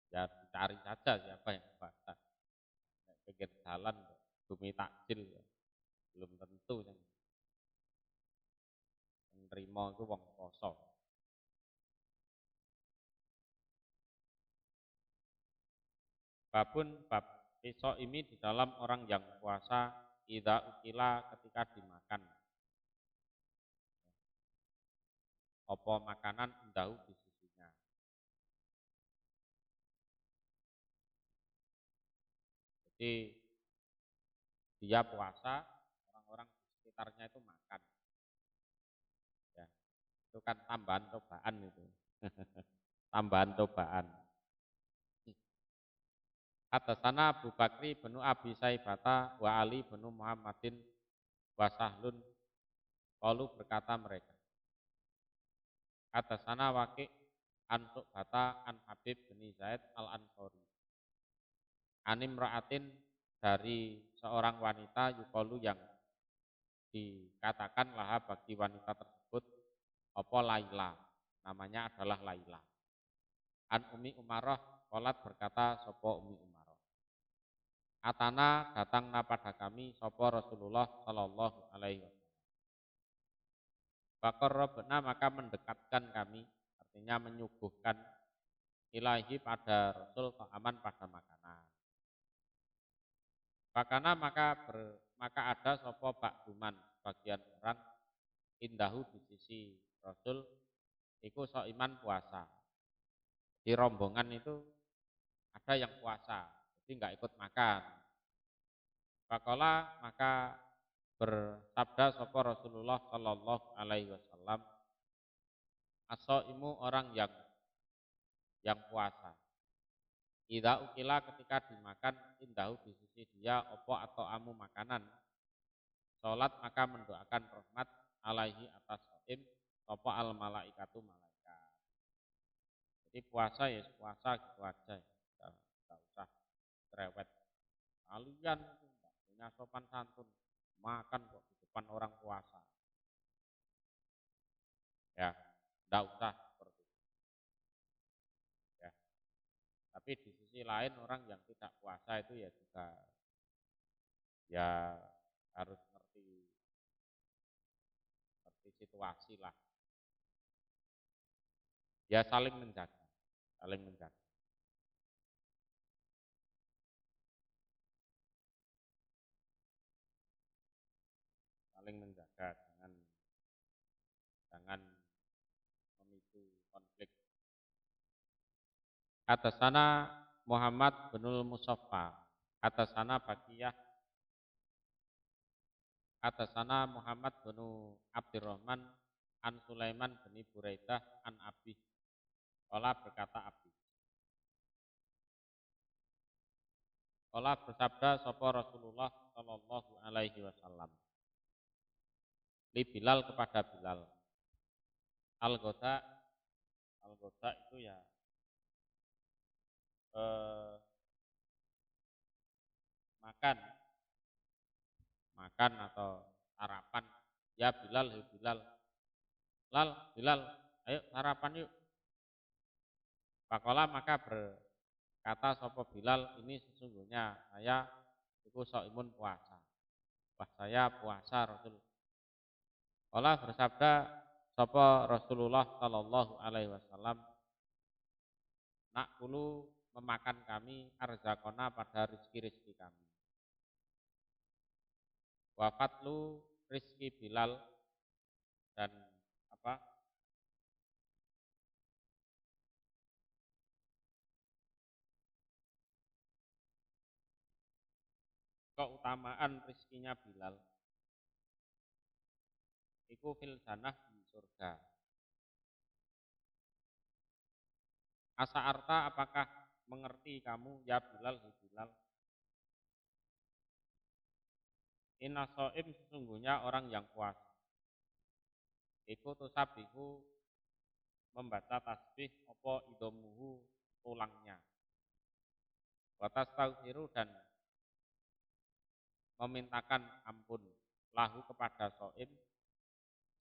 ya cari saja siapa yang puasa. Pinggir jalan bumi takjil ya. Belum tentu yang menerima itu wong poso. Babun bab besok ini di dalam orang yang puasa idza ukila ketika dimakan. Apa makanan endahu di sisinya. Jadi dia puasa, orang-orang di sekitarnya itu makan. Ya, itu kan tambahan cobaan itu. Tambahan cobaan. Atasana Abu Bakri bin Abi Saibata wa Ali bin Muhammadin wa Sahlun qalu berkata mereka. Atasana Waqi' an Su'bata an Habib bin Zaid al-Ansori. Anim ra'atin dari seorang wanita yukalu yang dikatakan laha bagi wanita tersebut apa Laila, namanya adalah Laila. An Umi Umarah qolat berkata sopo Umi Umarah. Atana datangna pada kami sopo Rasulullah sallallahu alaihi wasallam. Faqarrabna maka mendekatkan kami, artinya menyuguhkan ilahi pada Rasul aman pada makanan. Fakana maka ada sopo bakduman bagian orang indahu di sisi Rasul iku iman puasa. Di rombongan itu ada yang puasa, jadi enggak ikut makan. Fakola maka bersabda sopo Rasulullah sallallahu alaihi wasallam, asoimu orang yang puasa. Idza ukila ketika dimakan indahu di sisi dia opo atau amu makanan. Salat maka mendoakan rahmat alaihi atas soim opo al malaikatu malaikat. Jadi puasa ya puasa gitu aja, enggak usah cerewet. Kalian itu enggak punya sopan santun, makan kok di depan orang puasa. Ya, enggak usah seperti itu. Ya. Tapi di sisi lain orang yang tidak puasa itu ya juga ya harus ngerti situasi lah. Ya saling menjaga, saling menjaga. Saling menjaga, jangan memicu konflik. Atas sana Muhammad binul Musaffa, atas sana Bakiyah Hadatsana Muhammad bin Abdurrahman an Sulaiman bin Buraidah an Abi. Qala berkata Abi. Qala bersabda sapa Rasulullah sallallahu alaihi wasallam. Li Bilal kepada Bilal. Al-Ghoda itu ya makan atau sarapan. Ya Bilal, ya Bilal. Bilal, ayo sarapan yuk. Pakola maka berkata sapa Bilal, ini sesungguhnya saya itu shaimun puasa. Wah saya puasa Rasul. Qala bersabda sapa Rasulullah sallallahu alaihi wasallam, nak kulu memakan kami arzakona pada rizki-rizki kami. Wafatlu rizki Bilal dan apa? Keutamaan rizkinya Bilal. Iku fil jannah di surga. Asa arta apakah mengerti kamu ya Bilal, ya Bilal? Inna so'im sesungguhnya orang yang puasa. Iku tusabihu membaca tasbih apa idomuhu tulangnya. Watas tauhiru dan memintakan ampun lahu kepada so'im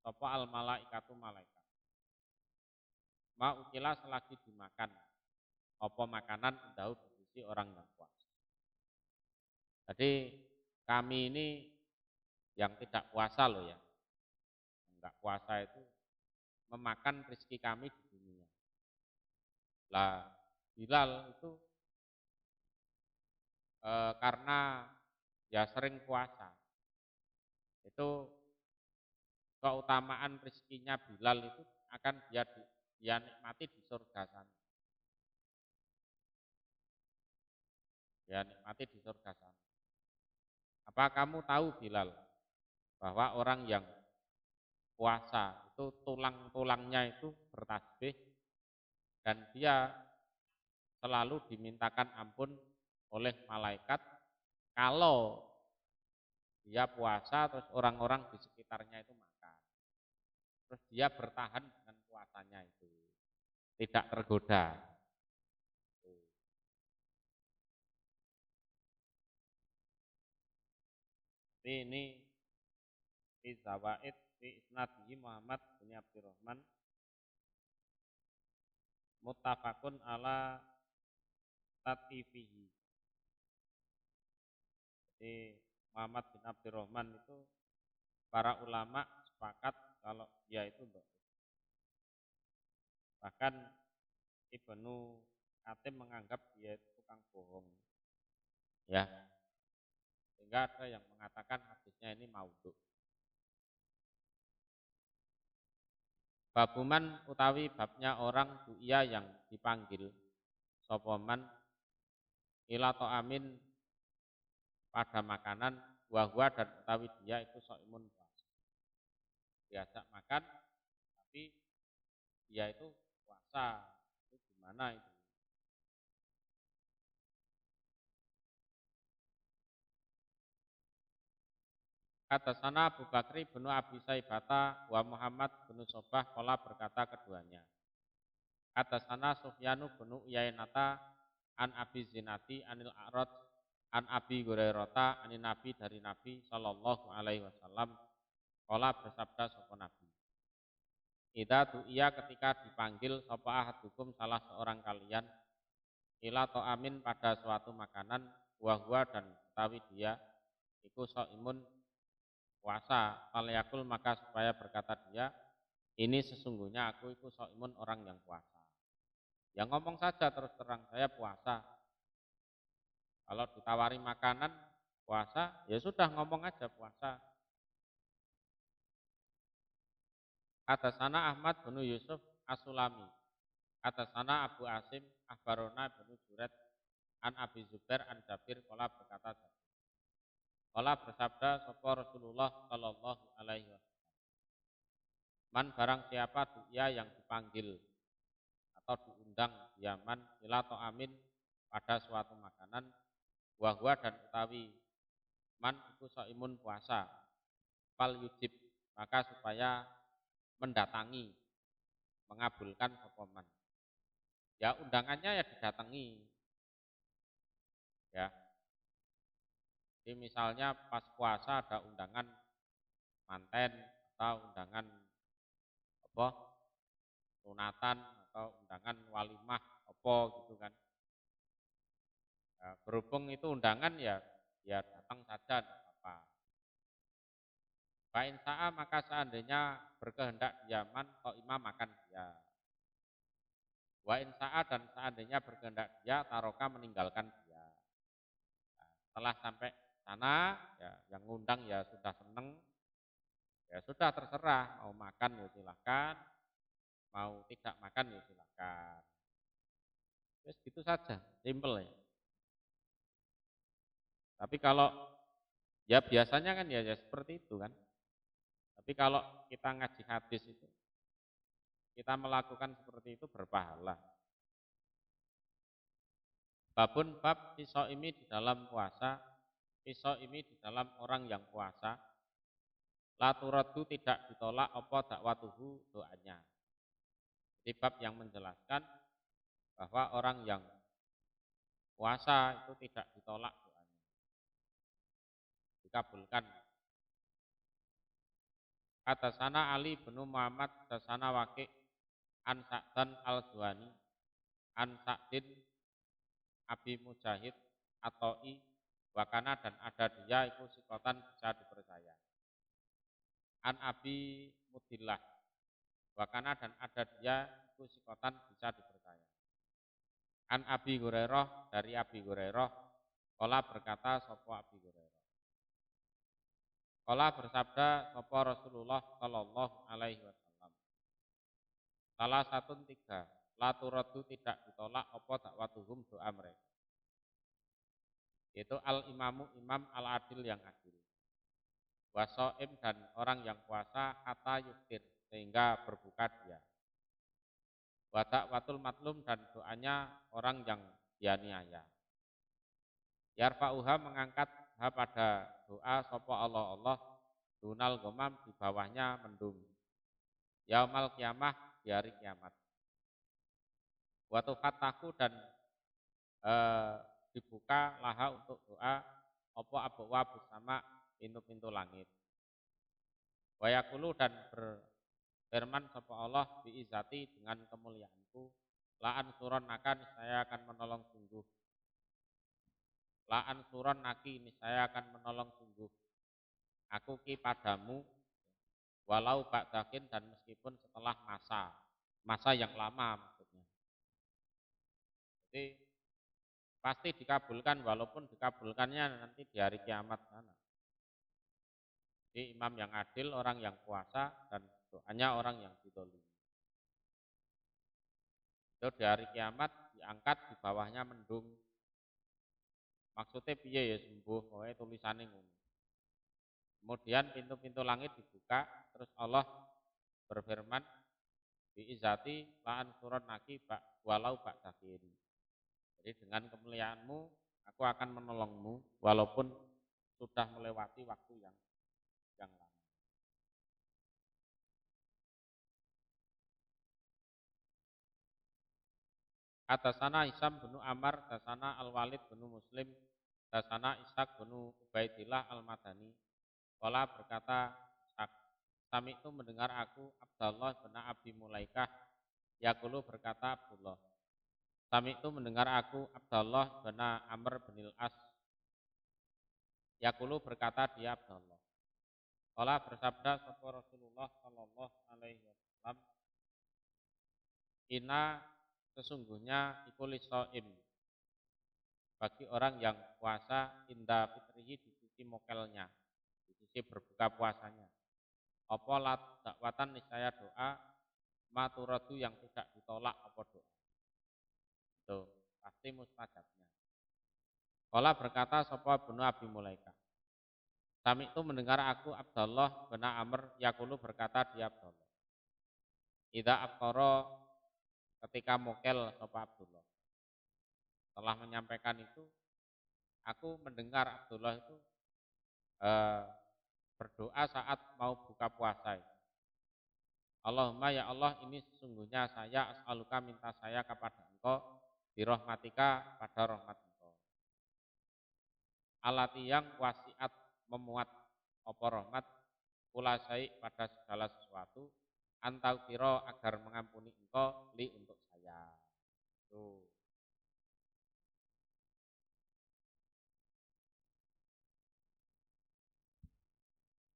sapa al malaikatu malaikat. Ma ukila selagi dimakan apa makanan indahu di sisi orang yang puasa. Jadi kami ini yang tidak puasa loh ya. Enggak puasa itu memakan rezeki kami di dunia. Lah Bilal itu karena ya sering puasa. Itu keutamaan rezekinya Bilal itu akan dia nikmati di surga sana. Dia nikmati di surga sana. Apa kamu tahu Bilal bahwa orang yang puasa itu tulang-tulangnya itu bertasbih dan dia selalu dimintakan ampun oleh malaikat kalau dia puasa terus orang-orang di sekitarnya itu makan. Terus dia bertahan dengan puasanya itu. Tidak tergoda. Ini fi zawaid fi isnadihi Muhammad bin Abdurrahman muttafaqun ala tatifihi. Jadi Muhammad bin Abdurrahman itu para ulama sepakat kalau dia itu dhaif. Bahkan Ibnu Hatim menganggap dia itu tukang bohong. Ya. Sehingga ada yang mengatakan hadisnya ini maudhu. Babuman utawi babnya orang du'ia yang dipanggil sopoman ila amin pada makanan wahwa dan utawi dia itu so'imun puasa. Diajak makan tapi dia itu puasa. Itu gimana itu? Kata sana Abu Bakri bin Abi Saibata wa Muhammad bin Sobah kola berkata keduanya. Kata sana Sufyanu bin Uyainata an Abi Zinati anil A'rad an Abi Hurairah anin Nabi dari Nabi sallallahu alaihi wasallam kola bersabda sapa Nabi. Ida tu'ia ketika dipanggil sapa ahadukum salah seorang kalian ila amin pada suatu makanan wahwa dan utawi dia iku imun puasa falyakul maka supaya berkata dia ini sesungguhnya aku itu imun orang yang puasa. Ya ngomong saja terus terang saya puasa. Kalau ditawari makanan puasa ya sudah ngomong aja puasa. Atas sana Ahmad bin Yusuf As-Sulami. Atas sana Abu Asim Ahbarona bin Juret an Abi Zubair an Jabir kola berkata Kala bersabda sapa Rasulullah sallallahu alaihi wasallam. Man barang siapa dia yang dipanggil atau diundang diaman ila amin pada suatu makanan wahwa dan utawi man itu imun puasa fal yujib maka supaya mendatangi mengabulkan sapa man. Ya undangannya ya didatangi. Ya. Jadi misalnya pas puasa ada undangan manten atau undangan apa sunatan atau undangan walimah apa gitu kan. Ya, berhubung itu undangan ya datang saja tidak apa. Fa'in sa'a maka seandainya berkehendak diaman atau imam makan dia. Wa'in sa'a dan seandainya berkehendak dia taroka meninggalkan dia. Nah, setelah sampai sana ya yang ngundang ya sudah seneng. Ya sudah terserah mau makan ya silahkan, mau tidak makan ya silahkan. Terus gitu saja, simple ya. Tapi kalau ya biasanya kan ya seperti itu kan. Tapi kalau kita ngaji hadis itu, kita melakukan seperti itu berpahala. Babun bab ini di dalam puasa, ini di dalam orang yang puasa, laturadu tidak ditolak apa dakwatuhu doanya. Di bab yang menjelaskan bahwa orang yang puasa itu tidak ditolak doanya, dikabulkan. Atasana Ali bin Muhammad, atasana Waqi' an Sa'dan al-Juwani, an Sa'din Abi Mujahid Atoi wakana dan ada dia itu sikotan bisa dipercaya. An Abi Mudillah wakana dan ada dia itu sikotan bisa dipercaya. An Abi Hurairah dari Abi Hurairah kala berkata sopo Abi Hurairah. Kala bersabda sopo Rasulullah sallallahu alaihi wasallam. Salah satu tiga laturadu tidak ditolak apa dakwatuhum doa mereka. Yaitu al-imamu imam al-adil yang adil. Wasoim dan orang yang puasa hatta yuftir sehingga berbuka dia. Wadak watul matlum dan doanya orang yang dianiaya. Yarfa'uha mengangkat pada doa sopo Allah dunal gomam di bawahnya mendung. Yaumal kiamah di hari kiamat. Watu fataku dan dibuka laha untuk doa opo abwa bersama pintu-pintu langit. Wayakulu dan berfirman sapa Allah biizati dengan kemuliaanku la'an suron nakan saya akan menolong sungguh. La'an suron naki ini saya akan menolong sungguh. Aku ki padamu walau ba'dakin dan meskipun setelah masa yang lama maksudnya. Jadi pasti dikabulkan walaupun dikabulkannya nanti di hari kiamat sana. Jadi imam yang adil, orang yang puasa dan doanya orang yang dizalimi. Itu di hari kiamat diangkat di bawahnya mendung. Maksudnya piye ya sembuh, pokoknya tulisannya ngono. Kemudian pintu-pintu langit dibuka, terus Allah berfirman biizati la'an surat naki walau ba'dakiri. Jadi dengan kemuliaanmu aku akan menolongmu walaupun sudah melewati waktu yang lama. Atasana Hisam bin Amar, atasana Al-Walid bin Muslim, atasana Ishaq bin Ubaidillah Al-Madani. Kala berkata Ishaq, Sami itu mendengar aku Abdullah bin Abi Mulaikah, Yakulu berkata Abdullah. Sami itu mendengar aku Abdullah bin Amr bin Al-As, Yakulu berkata dia Abdullah. Kala bersabda sapa Rasulullah sallallahu alaihi wasallam, Ina sesungguhnya ikulis so'im bagi orang yang puasa inda fitrihi di sisi mokelnya, di sisi berbuka puasanya. Apa dakwatan niscaya doa maturadu yang tidak ditolak apa doa. Itu pasti mustajabnya. Kala berkata sapa bin Abi Mulaikah. Sami itu mendengar aku Abdullah bin Amr yaqulu berkata dia Abdullah. Idza afqara ketika mokel sapa Abdullah. Setelah menyampaikan itu, aku mendengar Abdullah itu eh, berdoa saat mau buka puasa. Allahumma ya Allah, ini sesungguhnya saya as'aluka minta saya kepada Engkau birahmatika pada rahmat Engkau. Alati yang wasiat memuat apa rahmat kula syai' pada segala sesuatu antau kira agar mengampuni Engkau li untuk saya. Tuh.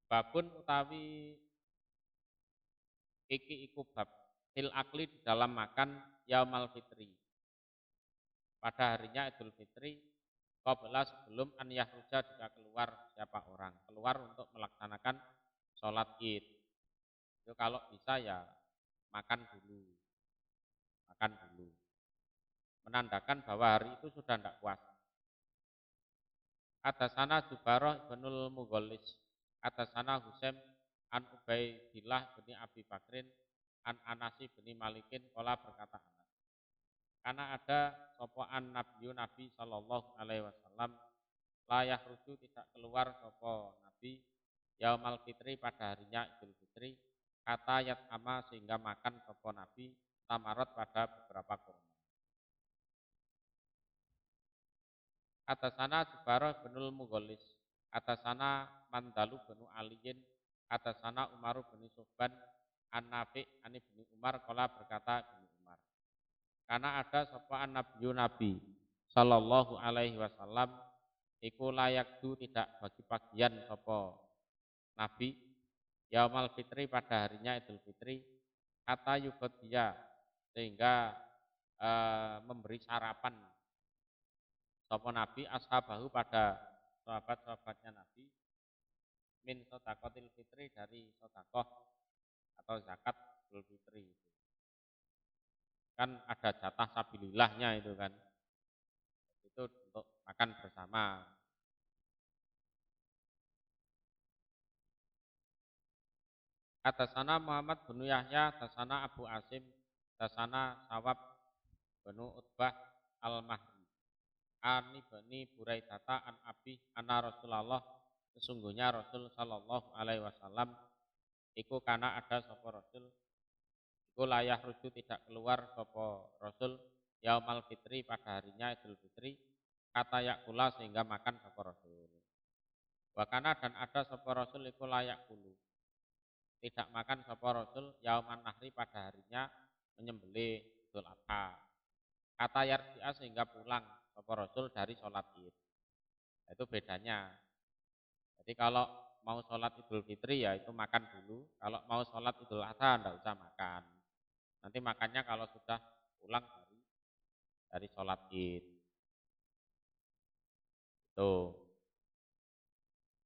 Babun utawi iki iku bab fil akli di dalam makan yaumal fitri. Pada harinya Idul Fitri qabla sebelum an yahruja jika keluar siapa orang, keluar untuk melaksanakan sholat Id. Itu kalau bisa ya makan dulu. Makan dulu. Menandakan bahwa hari itu sudah tidak puasa. Atasana Jubaroh ibnul Mughallis. Atasana Husaim an Ubaidillah bin Abi Bakrin an Anasi bin Malikin kala berkata Anas. Karena ada sopoan Nabi sallallahu alaihi wasallam layah ruju tidak keluar sopo Nabi yaumal fitri pada harinya Idul Fitri kata yat ama sehingga makan sopo Nabi tamarot pada beberapa kurma. Atasana Jubaroh binul Mughallis. Atasana Mandalu binu Aliyin. Atasana Umaru bin Subban An-Nafi' Ani bin Umar kala berkata bin Umar. Karena ada sopaan Nabi sallallahu alaihi wasallam iku layak du tidak bagi bagian sopo Nabi yaumal fitri pada harinya Idul Fitri kata yugot dia sehingga memberi sarapan sopo Nabi ashabahu pada sahabat-sahabatnya Nabi min sodakotil fitri dari sodakoh atau zakat Idul Fitri itu. Kan ada jatah sabilillahnya itu kan. Itu untuk makan bersama. Atasana Muhammad bin Yahya, atasana Abu Asim, atasana Sawab bin Utbah Al-Mahri. Ani bani Buraidata an Abi anna Rasulullah sesungguhnya Rasul sallallahu alaihi wasallam iku kana ada sapa Rasul iku layah ruju tidak keluar sapa Rasul yaumal fitri pada harinya Idul Fitri kata yakula sehingga makan sapa Rasul. Wakana dan ada sapa Rasul iku layak kulu tidak makan sapa Rasul yauman nahri pada harinya menyembelih Idul Adha. Kata yarji'a sehingga pulang sapa Rasul dari sholat Id. Itu bedanya. Jadi kalau mau sholat Idul Fitri ya itu makan dulu. Kalau mau sholat Idul Adha tidak usah makan. Nanti makannya kalau sudah pulang dari sholat Id. Tuh.